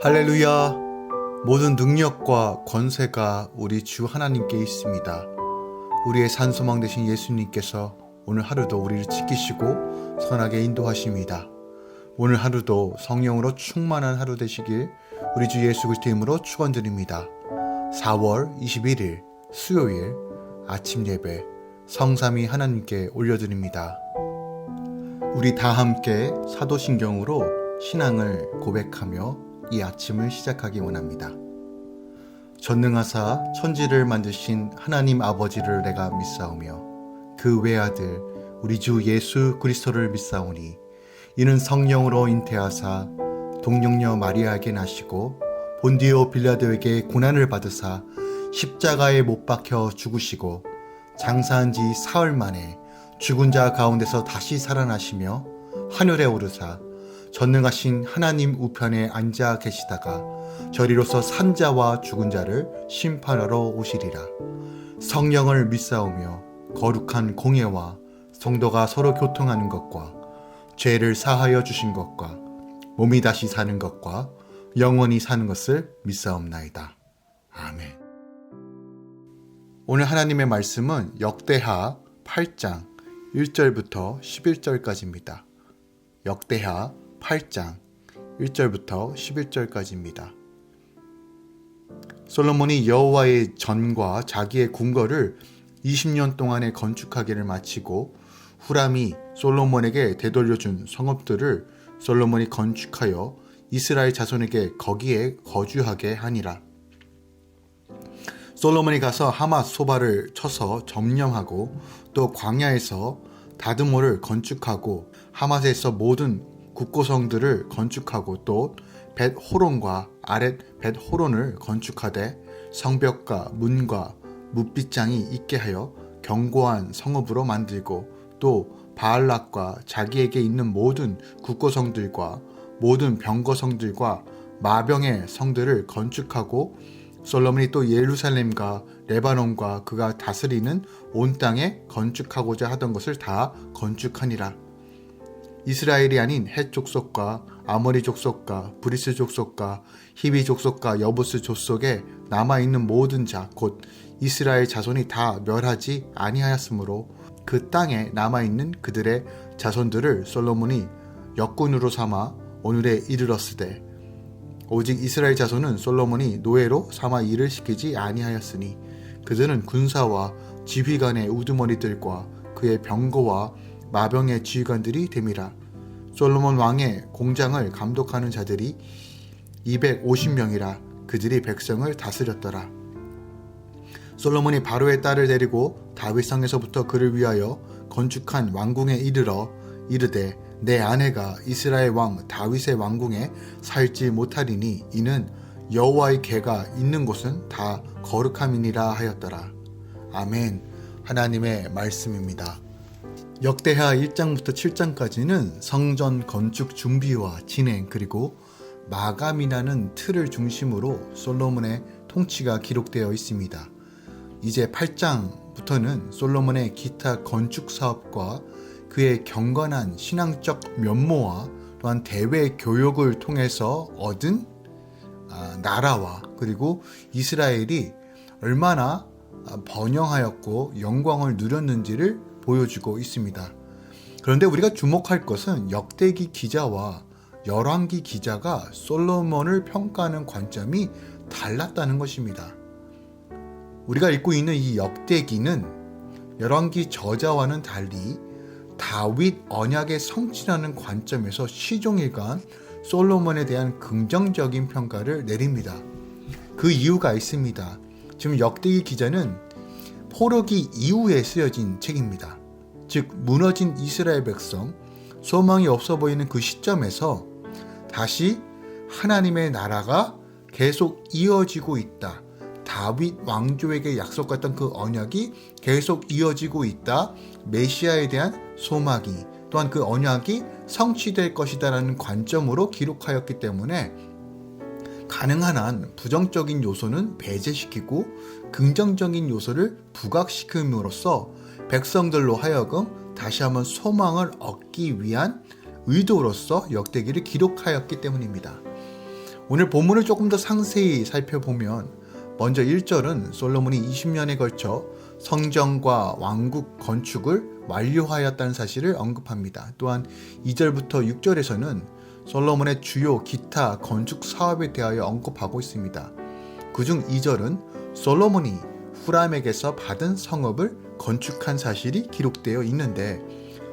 할렐루야! 모든 능력과 권세가 우리 주 하나님께 있습니다. 우리의 산소망 되신 예수님께서 오늘 하루도 우리를 지키시고 선하게 인도하십니다. 오늘 하루도 성령으로 충만한 하루 되시길 우리 주 예수 그리스도의 이름으로 축원드립니다. 4월 21일 수요일 아침 예배 성삼위 하나님께 올려드립니다. 우리 다 함께 사도신경으로 신앙을 고백하며 이 아침을 시작하기 원합니다. 전능하사 천지를 만드신 하나님 아버지를 내가 믿사오며 그 외아들 우리 주 예수 그리스도를 믿사오니 이는 성령으로 잉태하사 동정녀 마리아에게 나시고 본디오 빌라도에게 고난을 받으사 십자가에 못 박혀 죽으시고 장사한 지 사흘 만에 죽은 자 가운데서 다시 살아나시며 하늘에 오르사 전능하신 하나님 우편에 앉아 계시다가 저리로서 산자와 죽은 자를 심판하러 오시리라. 성령을 믿사오며 거룩한 공예와 성도가 서로 교통하는 것과 죄를 사하여 주신 것과 몸이 다시 사는 것과 영원히 사는 것을 믿사옵나이다. 아멘. 오늘 하나님의 말씀은 역대하 8장 1절부터 11절까지입니다. 역대하 8장 1절부터 11절까지입니다. 솔로몬이 여호와의 전과 자기의 궁궐을 20년 동안의 건축하기를 마치고 후람이 솔로몬에게 되돌려준 성읍들을 솔로몬이 건축하여 이스라엘 자손에게 거기에 거주하게 하니라. 솔로몬이 가서 하맛 소바를 쳐서 점령하고 또 광야에서 다드모를 건축하고 하맛에서 모든 국고성들을 건축하고 또 벳호론과 아렛 벳호론을 건축하되 성벽과 문과 뭇빗장이 있게 하여 견고한 성읍으로 만들고 또 바알락과 자기에게 있는 모든 국고성들과 모든 병거성들과 마병의 성들을 건축하고 솔로몬이 또 예루살렘과 레바논과 그가 다스리는 온 땅에 건축하고자 하던 것을 다 건축하니라. 이스라엘이 아닌 헷 족속과 아모리 족속과 브리스 족속과 히비 족속과 여부스 족속에 남아있는 모든 자 곧 이스라엘 자손이 다 멸하지 아니하였으므로 그 땅에 남아있는 그들의 자손들을 솔로몬이 역군으로 삼아 오늘에 이르렀으되 오직 이스라엘 자손은 솔로몬이 노예로 삼아 일을 시키지 아니하였으니 그들은 군사와 지휘관의 우두머리들과 그의 병거와 마병의 지휘관들이 됨이라. 솔로몬 왕의 공장을 감독하는 자들이 250명이라 그들이 백성을 다스렸더라. 솔로몬이 바로의 딸을 데리고 다윗성에서부터 그를 위하여 건축한 왕궁에 이르러 이르되 내 아내가 이스라엘 왕 다윗의 왕궁에 살지 못하리니 이는 여호와의 궤가 있는 곳은 다 거룩함이니라 하였더라. 아멘. 하나님의 말씀입니다. 역대하 1장부터 7장까지는 성전 건축 준비와 진행 그리고 마감이라는 틀을 중심으로 솔로몬의 통치가 기록되어 있습니다. 이제 8장부터는 솔로몬의 기타 건축 사업과 그의 경건한 신앙적 면모와 또한 대외 교육을 통해서 얻은 나라와 그리고 이스라엘이 얼마나 번영하였고 영광을 누렸는지를 보여주고 있습니다. 그런데 우리가 주목할 것은 역대기 기자와 열왕기 기자가 솔로몬을 평가하는 관점이 달랐다는 것입니다. 우리가 읽고 있는 이 역대기는 열왕기 저자와는 달리 다윗 언약의 성취라는 관점에서 시종일관 솔로몬에 대한 긍정적인 평가를 내립니다. 그 이유가 있습니다. 지금 역대기 기자는 포로기 이후에 쓰여진 책입니다. 즉 무너진 이스라엘 백성, 소망이 없어 보이는 그 시점에서 다시 하나님의 나라가 계속 이어지고 있다. 다윗 왕조에게 약속했던 그 언약이 계속 이어지고 있다. 메시아에 대한 소망이 또한 그 언약이 성취될 것이다라는 관점으로 기록하였기 때문에 가능한 한 부정적인 요소는 배제시키고 긍정적인 요소를 부각시킴으로써 백성들로 하여금 다시 한번 소망을 얻기 위한 의도로서 역대기를 기록하였기 때문입니다. 오늘 본문을 조금 더 상세히 살펴보면 먼저 1절은 솔로몬이 20년에 걸쳐 성전과 왕국 건축을 완료하였다는 사실을 언급합니다. 또한 2절부터 6절에서는 솔로몬의 주요 기타 건축 사업에 대하여 언급하고 있습니다. 그중 2절은 솔로몬이 후람에게서 받은 성읍을 건축한 사실이 기록되어 있는데,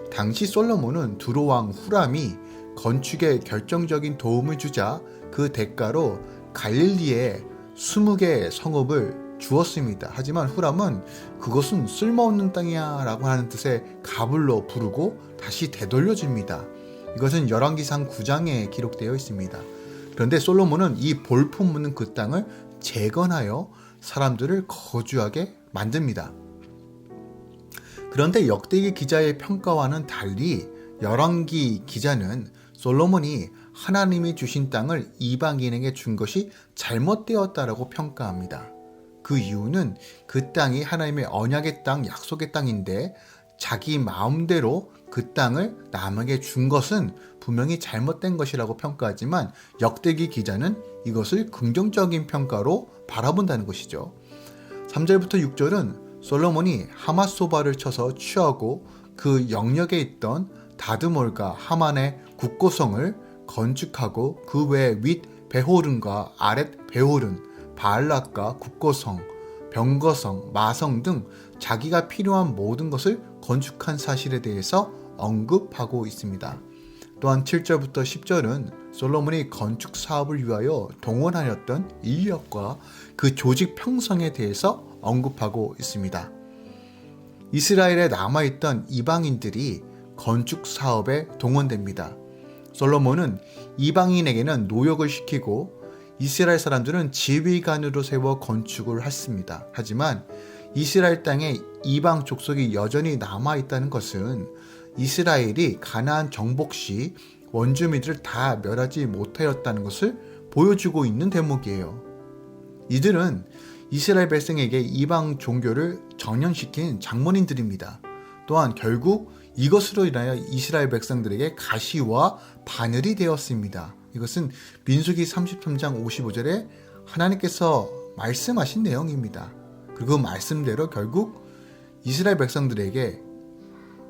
당시 솔로몬은 두로왕 후람이 건축에 결정적인 도움을 주자 그 대가로 갈릴리에 20개의 성읍을 주었습니다. 하지만 후람은 그것은 쓸모없는 땅이야 라고 하는 뜻의 가불로 부르고 다시 되돌려줍니다. 이것은 열왕기상 9장에 기록되어 있습니다. 그런데 솔로몬은 이 볼품 없는 그 땅을 재건하여 사람들을 거주하게 만듭니다. 그런데 역대기 기자의 평가와는 달리 열왕기 기자는 솔로몬이 하나님이 주신 땅을 이방인에게 준 것이 잘못되었다라고 평가합니다. 그 이유는 그 땅이 하나님의 언약의 땅, 약속의 땅인데 자기 마음대로 그 땅을 남에게 준 것은 분명히 잘못된 것이라고 평가하지만 역대기 기자는 이것을 긍정적인 평가로 바라본다는 것이죠. 3절부터 6절은 솔로몬이 하맛소바를 쳐서 취하고 그 영역에 있던 다드몰과 하만의 국고성을 건축하고 그 외 윗 베호른과 아랫 베호른, 바알락과 국고성, 병거성, 마성 등 자기가 필요한 모든 것을 건축한 사실에 대해서 언급하고 있습니다. 또한 7절부터 10절은 솔로몬이 건축 사업을 위하여 동원하였던 인력과 그 조직 편성에 대해서 언급하고 있습니다. 이스라엘에 남아있던 이방인들이 건축 사업에 동원됩니다. 솔로몬은 이방인에게는 노역을 시키고 이스라엘 사람들은 지휘관으로 세워 건축을 했습니다. 하지만 이스라엘 땅에 이방 족속이 여전히 남아있다는 것은 이스라엘이 가나안 정복 시 원주민들을 다 멸하지 못하였다는 것을 보여주고 있는 대목이에요. 이들은 이스라엘 백성에게 이방 종교를 전염시킨 장본인들입니다. 또한 결국 이것으로 인하여 이스라엘 백성들에게 가시와 바늘이 되었습니다. 이것은 민수기 33장 55절에 하나님께서 말씀하신 내용입니다. 그리고 그 말씀대로 결국 이스라엘 백성들에게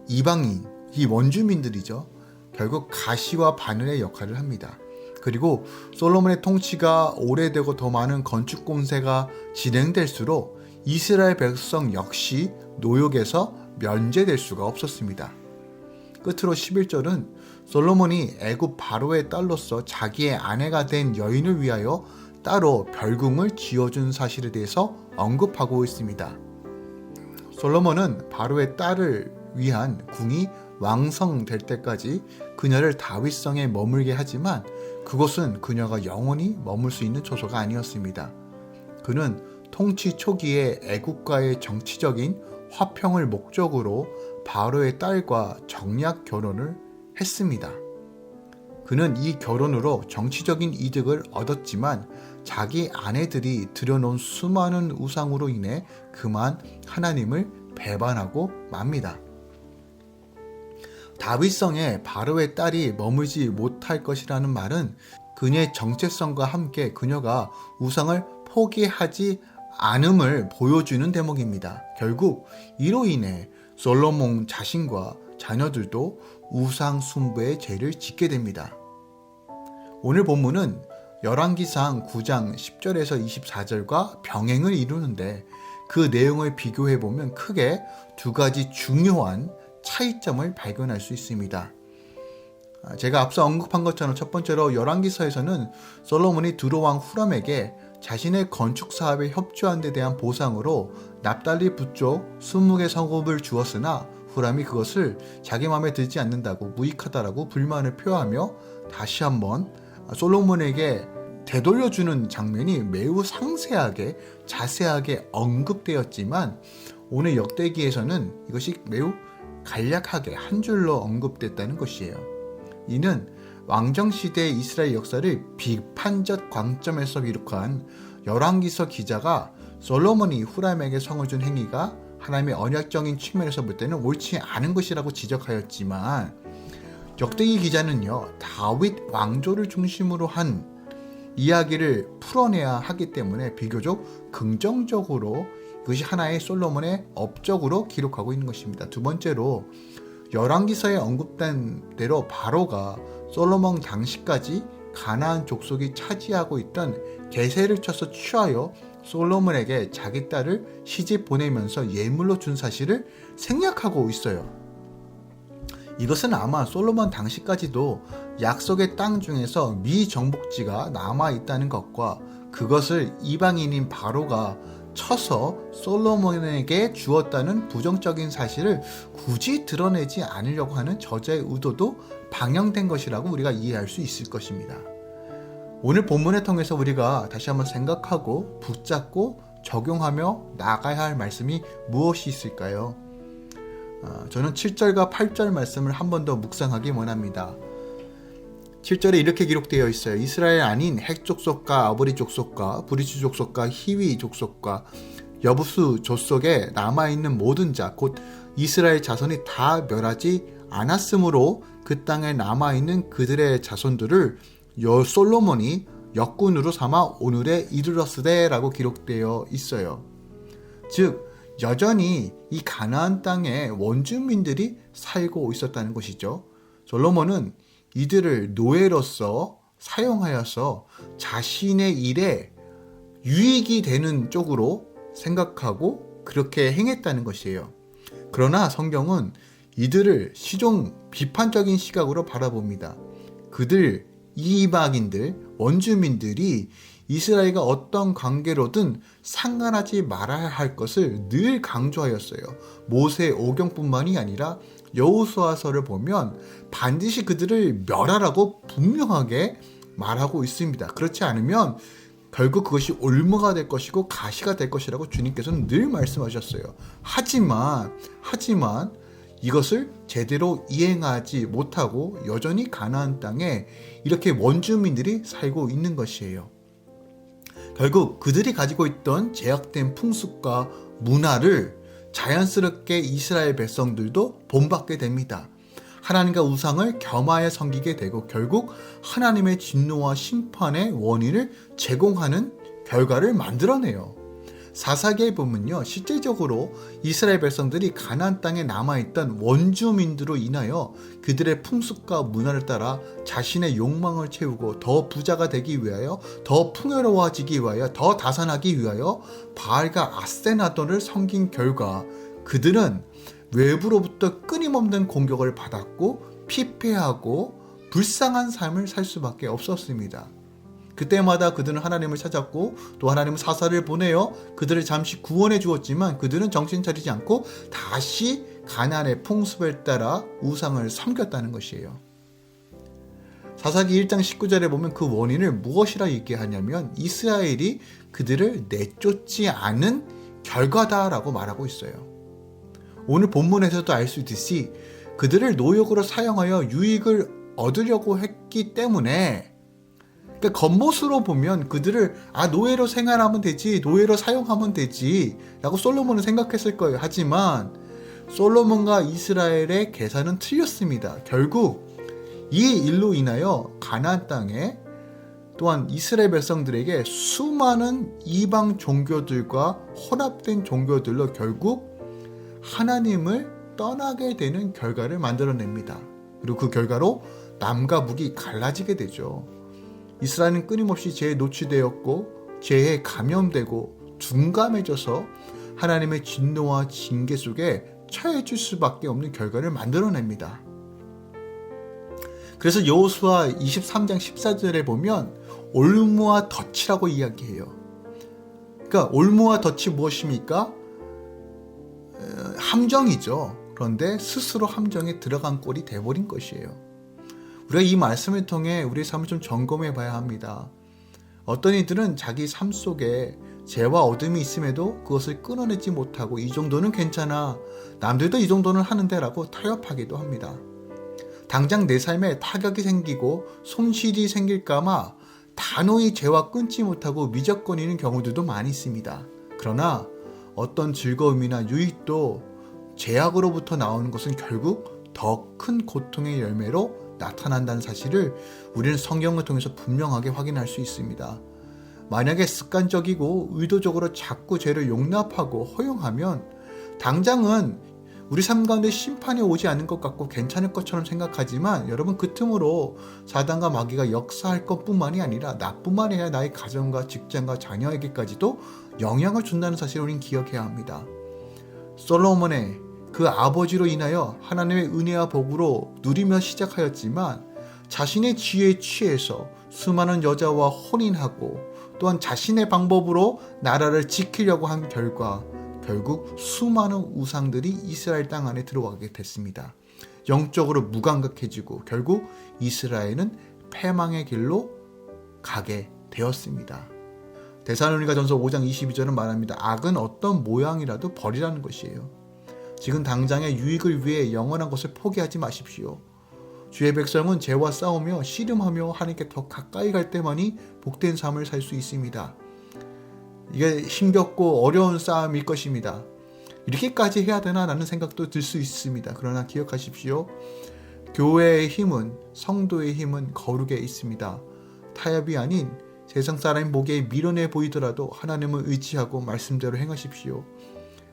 이방인, 이 원주민들이죠. 결국 가시와 바늘의 역할을 합니다. 그리고 솔로몬의 통치가 오래되고 더 많은 건축 공세가 진행될수록 이스라엘 백성 역시 노역에서 면제될 수가 없었습니다. 끝으로 11절은 솔로몬이 애굽 바로의 딸로서 자기의 아내가 된 여인을 위하여 따로 별궁을 지어준 사실에 대해서 언급하고 있습니다. 솔로몬은 바로의 딸을 위한 궁이 왕성될 때까지 그녀를 다윗성에 머물게 하지만 그것은 그녀가 영원히 머물 수 있는 초소가 아니었습니다. 그는 통치 초기에 애국과의 정치적인 화평을 목적으로 바로의 딸과 정략 결혼을 했습니다. 그는 이 결혼으로 정치적인 이득을 얻었지만 자기 아내들이 들여놓은 수많은 우상으로 인해 그만 하나님을 배반하고 맙니다. 다윗성에 바로의 딸이 머물지 못할 것이라는 말은 그녀의 정체성과 함께 그녀가 우상을 포기하지 않음을 보여주는 대목입니다. 결국 이로 인해 솔로몬 자신과 자녀들도 우상 숭배의 죄를 짓게 됩니다. 오늘 본문은 열왕기상 9장 10절에서 24절과 병행을 이루는데 그 내용을 비교해보면 크게 두 가지 중요한 차이점을 발견할 수 있습니다. 제가 앞서 언급한 것처럼 첫 번째로 열왕기서에서는 솔로몬이 두로왕 후람에게 자신의 건축 사업에 협조한 데 대한 보상으로 납달리 부족 20개 성읍을 주었으나 후람이 그것을 자기 마음에 들지 않는다고 무익하다라고 불만을 표하며 다시 한번 솔로몬에게 되돌려주는 장면이 매우 상세하게 자세하게 언급되었지만 오늘 역대기에서는 이것이 매우 간략하게 한 줄로 언급됐다는 것이에요. 이는 왕정시대의 이스라엘 역사를 비판적 관점에서 기록한 열왕기서 기자가 솔로몬이 후람에게 성을 준 행위가 하나님의 언약적인 측면에서 볼 때는 옳지 않은 것이라고 지적하였지만 역대기 기자는요, 다윗 왕조를 중심으로 한 이야기를 풀어내야 하기 때문에 비교적 긍정적으로 이것이 하나의 솔로몬의 업적으로 기록하고 있는 것입니다. 두 번째로 열왕기서에 언급된 대로 바로가 솔로몬 당시까지 가나안 족속이 차지하고 있던 게세를 쳐서 취하여 솔로몬에게 자기 딸을 시집 보내면서 예물로 준 사실을 생략하고 있어요. 이것은 아마 솔로몬 당시까지도 약속의 땅 중에서 미정복지가 남아있다는 것과 그것을 이방인인 바로가 쳐서 솔로몬에게 주었다는 부정적인 사실을 굳이 드러내지 않으려고 하는 저자의 의도도 반영된 것이라고 우리가 이해할 수 있을 것입니다. 오늘 본문을 통해서 우리가 다시 한번 생각하고 붙잡고 적용하며 나아가야 할 말씀이 무엇이 있을까요? 저는 7절과 8절 말씀을 한 번 더 묵상하기 원합니다. 7절에 이렇게 기록되어 있어요. 이스라엘 아닌 핵 족속과 아보리 족속과 브리스 족속과 히위 족속과 여부수 족속에 남아있는 모든 자 곧 이스라엘 자손이 다 멸하지 않았으므로 그 땅에 남아있는 그들의 자손들을 솔로몬이 역군으로 삼아 오늘에 이르렀으되 라고 기록되어 있어요. 즉 여전히 이 가나안 땅에 원주민들이 살고 있었다는 것이죠. 솔로몬은 이들을 노예로서 사용하여서 자신의 일에 유익이 되는 쪽으로 생각하고 그렇게 행했다는 것이에요. 그러나 성경은 이들을 시종 비판적인 시각으로 바라봅니다. 그들 이방인들, 원주민들이 이스라엘과 어떤 관계로든 상관하지 말아야 할 것을 늘 강조하였어요. 모세 오경뿐만이 아니라 여호수아서를 보면 반드시 그들을 멸하라고 분명하게 말하고 있습니다. 그렇지 않으면 결국 그것이 올무가 될 것이고 가시가 될 것이라고 주님께서는 늘 말씀하셨어요. 하지만 이것을 제대로 이행하지 못하고 여전히 가나안 땅에 이렇게 원주민들이 살고 있는 것이에요. 결국 그들이 가지고 있던 제약된 풍습과 문화를 자연스럽게 이스라엘 백성들도 본받게 됩니다. 하나님과 우상을 겸하여 섬기게 되고 결국 하나님의 진노와 심판의 원인을 제공하는 결과를 만들어내요. 사사기에 보면요, 실제적으로 이스라엘 백성들이 가나안 땅에 남아있던 원주민들로 인하여 그들의 풍습과 문화를 따라 자신의 욕망을 채우고 더 부자가 되기 위하여, 더 풍요로워지기 위하여, 더 다산하기 위하여 바알과 아세나돈을 섬긴 결과 그들은 외부로부터 끊임없는 공격을 받았고 피폐하고 불쌍한 삶을 살 수밖에 없었습니다. 그때마다 그들은 하나님을 찾았고 또 하나님은 사사를 보내어 그들을 잠시 구원해 주었지만 그들은 정신 차리지 않고 다시 가나안의 풍습을 따라 우상을 섬겼다는 것이에요. 사사기 1장 19절에 보면 그 원인을 무엇이라 얘기하냐면 이스라엘이 그들을 내쫓지 않은 결과다라고 말하고 있어요. 오늘 본문에서도 알 수 있듯이 그들을 노역으로 사용하여 유익을 얻으려고 했기 때문에 그러니까 겉모습으로 보면 그들을 노예로 생활하면 되지, 노예로 사용하면 되지 라고 솔로몬은 생각했을 거예요. 하지만 솔로몬과 이스라엘의 계산은 틀렸습니다. 결국 이 일로 인하여 가나안 땅에 또한 이스라엘 백성들에게 수많은 이방 종교들과 혼합된 종교들로 결국 하나님을 떠나게 되는 결과를 만들어냅니다. 그리고 그 결과로 남과 북이 갈라지게 되죠. 이스라엘은 끊임없이 죄에 노출되었고 죄에 감염되고 둔감해져서 하나님의 진노와 징계 속에 처해질 수밖에 없는 결과를 만들어냅니다. 그래서 여호수아 23장 14절에 보면 올무와 덫이라고 이야기해요. 그러니까 올무와 덫이 무엇입니까? 함정이죠. 그런데 스스로 함정에 들어간 꼴이 돼버린 것이에요. 우리가 이 말씀을 통해 우리의 삶을 좀 점검해 봐야 합니다. 어떤 이들은 자기 삶 속에 죄와 어둠이 있음에도 그것을 끊어내지 못하고 이 정도는 괜찮아, 남들도 이 정도는 하는데 라고 타협하기도 합니다. 당장 내 삶에 타격이 생기고 손실이 생길까봐 단호히 죄와 끊지 못하고 미적거리는 경우들도 많이 있습니다. 그러나 어떤 즐거움이나 유익도 죄악으로부터 나오는 것은 결국 더 큰 고통의 열매로 나타난다는 사실을 우리는 성경을 통해서 분명하게 확인할 수 있습니다. 만약에 습관적이고 의도적으로 자꾸 죄를 용납하고 허용하면 당장은 우리 삶 가운데 심판이 오지 않는 것 같고 괜찮을 것처럼 생각하지만 여러분, 그 틈으로 사단과 마귀가 역사할 것뿐만이 아니라 나뿐만 아니라 나의 가정과 직장과 자녀에게까지도 영향을 준다는 사실을 우리는 기억해야 합니다. 솔로몬의 그 아버지로 인하여 하나님의 은혜와 복으로 누리며 시작하였지만 자신의 지혜에 취해서 수많은 여자와 혼인하고 또한 자신의 방법으로 나라를 지키려고 한 결과 결국 수많은 우상들이 이스라엘 땅 안에 들어가게 됐습니다. 영적으로 무감각해지고 결국 이스라엘은 패망의 길로 가게 되었습니다. 데살로니가전서 5장 22절은 말합니다. 악은 어떤 모양이라도 버리라는 것이에요. 지금 당장의 유익을 위해 영원한 것을 포기하지 마십시오. 주의 백성은 죄와 싸우며 씨름하며 하나님께 더 가까이 갈 때만이 복된 삶을 살 수 있습니다. 이게 힘겹고 어려운 싸움일 것입니다. 이렇게까지 해야 되나 라는 생각도 들 수 있습니다. 그러나 기억하십시오. 교회의 힘은, 성도의 힘은 거룩에 있습니다. 타협이 아닌 세상 사람의 보기에 미련해 보이더라도 하나님을 의지하고 말씀대로 행하십시오.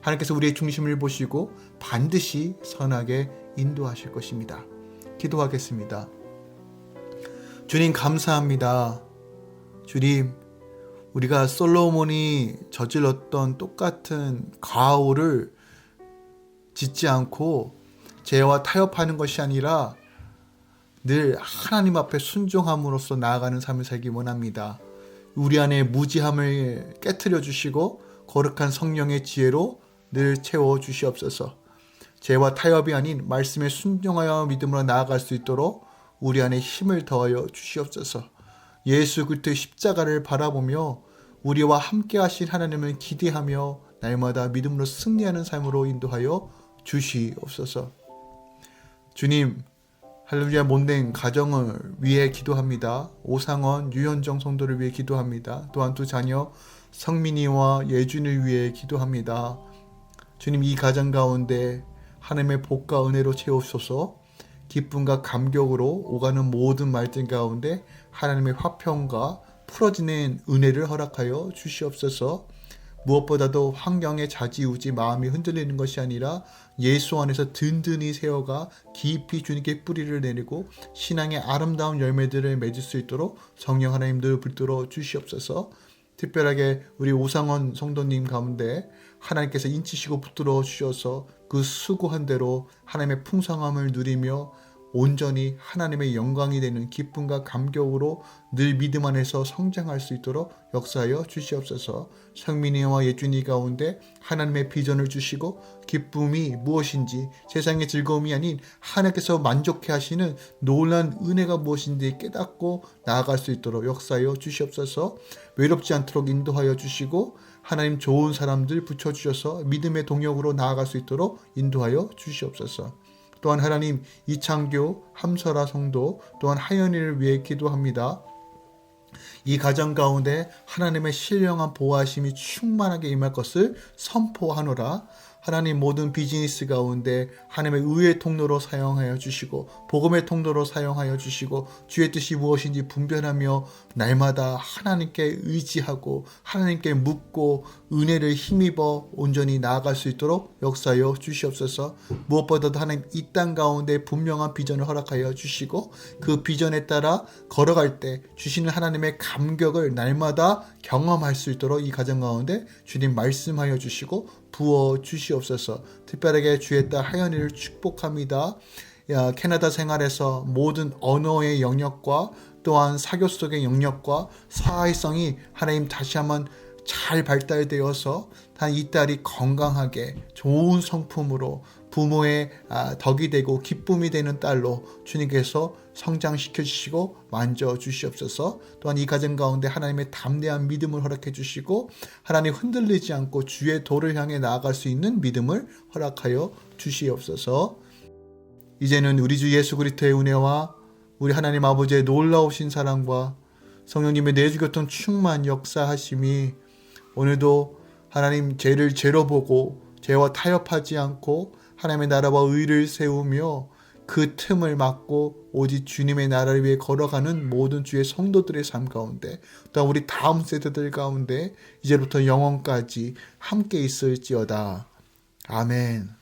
하나님께서 우리의 중심을 보시고 반드시 선하게 인도하실 것입니다. 기도하겠습니다. 주님, 감사합니다. 주님, 우리가 솔로몬이 저질렀던 똑같은 가오를 짓지 않고 죄와 타협하는 것이 아니라 늘 하나님 앞에 순종함으로써 나아가는 삶을 살기 원합니다. 우리 안에 무지함을 깨트려 주시고 거룩한 성령의 지혜로 늘 채워 주시옵소서. 죄와 타협이 아닌 말씀에 순종하여 믿음으로 나아갈 수 있도록 우리 안에 힘을 더하여 주시옵소서. 예수 그리스도의 십자가를 바라보며 우리와 함께 하신 하나님을 기대하며 날마다 믿음으로 승리하는 삶으로 인도하여 주시옵소서. 주님, 할렐루야 못낸 가정을 위해 기도합니다. 오상원, 유현정 성도를 위해 기도합니다. 또한 두 자녀 성민이와 예준을 위해 기도합니다. 주님, 이 가정 가운데 하나님의 복과 은혜로 채우소서. 기쁨과 감격으로 오가는 모든 말들 가운데 하나님의 화평과 풀어지는 은혜를 허락하여 주시옵소서. 무엇보다도 환경에 좌지우지 마음이 흔들리는 것이 아니라 예수 안에서 든든히 세워가 깊이 주님께 뿌리를 내리고 신앙의 아름다운 열매들을 맺을 수 있도록 성령 하나님들 붙들어 주시옵소서. 특별하게 우리 오상원 성도님 가운데 하나님께서 인치시고 붙들어 주셔서 그 수고한 대로 하나님의 풍성함을 누리며 온전히 하나님의 영광이 되는 기쁨과 감격으로 늘 믿음 안에서 성장할 수 있도록 역사하여 주시옵소서. 성민이와 예준이 가운데 하나님의 비전을 주시고 기쁨이 무엇인지, 세상의 즐거움이 아닌 하나님께서 만족해 하시는 놀라운 은혜가 무엇인지 깨닫고 나아갈 수 있도록 역사하여 주시옵소서. 외롭지 않도록 인도하여 주시고 하나님 좋은 사람들 붙여주셔서 믿음의 동역으로 나아갈 수 있도록 인도하여 주시옵소서. 또한 하나님, 이창교, 함설아 성도, 또한 하연이를 위해 기도합니다. 이 가정 가운데 하나님의 신령한 보호하심이 충만하게 임할 것을 선포하노라. 하나님, 모든 비즈니스 가운데 하나님의 의의 통로로 사용하여 주시고 복음의 통로로 사용하여 주시고 주의 뜻이 무엇인지 분별하며 날마다 하나님께 의지하고 하나님께 묻고 은혜를 힘입어 온전히 나아갈 수 있도록 역사하여 주시옵소서. 무엇보다도 하나님, 이 땅 가운데 분명한 비전을 허락하여 주시고 그 비전에 따라 걸어갈 때 주시는 하나님의 감격을 날마다 경험할 수 있도록 이 가정 가운데 주님 말씀하여 주시고 부어 주시옵소서. 특별하게 주의 딸 하연이를 축복합니다. 캐나다 생활에서 모든 언어의 영역과 또한 사교 속의 영역과 사회성이 하나님 다시 한번 잘 발달되어서 이 딸이 건강하게 좋은 성품으로 부모의 덕이 되고 기쁨이 되는 딸로 주님께서 성장시켜 주시고 만져 주시옵소서. 또한 이 가정 가운데 하나님의 담대한 믿음을 허락해 주시고 하나님 흔들리지 않고 주의 도를 향해 나아갈 수 있는 믿음을 허락하여 주시옵소서. 이제는 우리 주 예수 그리스도의 은혜와 우리 하나님 아버지의 놀라우신 사랑과 성령님의 내주교통 충만 역사하심이 오늘도 하나님 죄를 죄로 보고 죄와 타협하지 않고 하나님의 나라와 의를 세우며 그 틈을 막고 오직 주님의 나라를 위해 걸어가는 모든 주의 성도들의 삶 가운데, 또한 우리 다음 세대들 가운데 이제부터 영원까지 함께 있을지어다. 아멘.